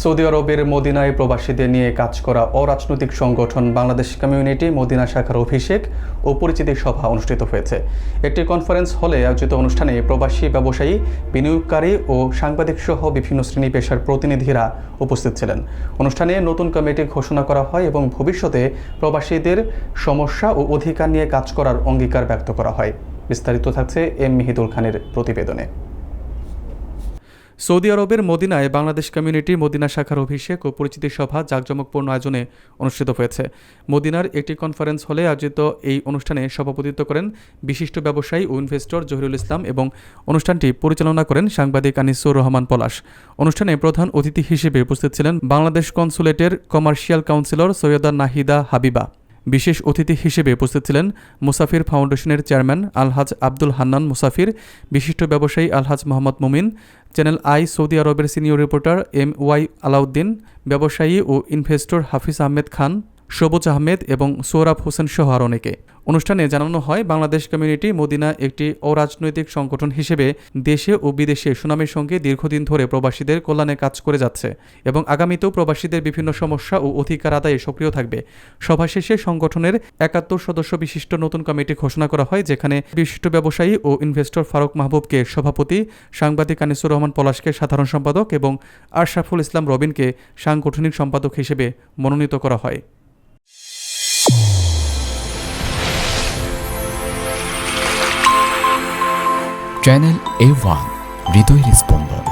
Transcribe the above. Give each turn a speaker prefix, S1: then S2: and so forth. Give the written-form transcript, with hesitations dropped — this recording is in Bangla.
S1: সৌদি আরবের মদিনায় প্রবাসীদের নিয়ে কাজ করা অরাজনৈতিক সংগঠন বাংলাদেশ কমিউনিটি মদিনা শাখার অভিষেক ও পরিচিতি সভা অনুষ্ঠিত হয়েছে। একটি কনফারেন্স হলে আয়োজিত অনুষ্ঠানে প্রবাসী ব্যবসায়ী, বিনিয়োগকারী ও সাংবাদিক সহ বিভিন্ন শ্রেণী পেশার প্রতিনিধিরা উপস্থিত ছিলেন। অনুষ্ঠানে নতুন কমিটি ঘোষণা করা হয় এবং ভবিষ্যতে প্রবাসীদের সমস্যা ও অধিকার নিয়ে কাজ করার অঙ্গীকার ব্যক্ত করা হয়। বিস্তারিত থাকছে এম মিহিদুল খানের প্রতিবেদনে। সৌদি আরবের মদিনায় বাংলাদেশ কমিউনিটি মদিনা শাখার অভিষেক ও পরিচিতি সভা জাঁকজমকপূর্ণ আয়োজনে অনুষ্ঠিত হয়েছে। মদিনার একটি কনফারেন্স হলে আয়োজিত এই অনুষ্ঠানে সভাপতিত্ব করেন বিশিষ্ট ব্যবসায়ী ও ইনভেস্টর জহিরুল ইসলাম এবং অনুষ্ঠানটি পরিচালনা করেন সাংবাদিক আনিসুর রহমান পলাশ। অনুষ্ঠানে প্রধান অতিথি হিসেবে উপস্থিত ছিলেন বাংলাদেশ কনসুলেটের কমার্শিয়াল কাউন্সিলর সৈয়দা নাহিদা হাবিবা। বিশেষ অতিথি হিসেবে উপস্থিত ছিলেন মুসাফির ফাউন্ডেশনের চেয়ারম্যান আলহাজ আব্দুল হান্নান মুসাফির, বিশিষ্ট ব্যবসায়ী আলহাজ মোহাম্মদ মুমিন, চ্যানেল আই সৌদি আরবের সিনিয়র রিপোর্টার MY আলাউদ্দিন, ব্যবসায়ী ও ইনভেস্টর হাফিজ আহমেদ খান, সবুজ আহমেদ এবং সোহরাব হোসেন সহ আর অনেকে। অনুষ্ঠানে জানানো হয়, বাংলাদেশ কমিউনিটি মদিনা একটি অরাজনৈতিক সংগঠন হিসেবে দেশে ও বিদেশে সুনামের সঙ্গে দীর্ঘদিন ধরে প্রবাসীদের কল্যাণে কাজ করে যাচ্ছে এবং আগামীতেও প্রবাসীদের বিভিন্ন সমস্যা ও অধিকার আদায়ে সক্রিয় থাকবে। সভা শেষে সংগঠনের 71 সদস্য বিশিষ্ট নতুন কমিটি ঘোষণা করা হয়, যেখানে বিশিষ্ট ব্যবসায়ী ও ইনভেস্টর ফারুক মাহবুবকে সভাপতি, সাংবাদিক আনিসুর রহমান পলাশকে সাধারণ সম্পাদক এবং আশরাফুল ইসলাম রবিনকে সাংগঠনিক সম্পাদক হিসেবে মনোনীত করা হয়।
S2: চ্যানেল A1 হৃদয়ের স্পন্দন।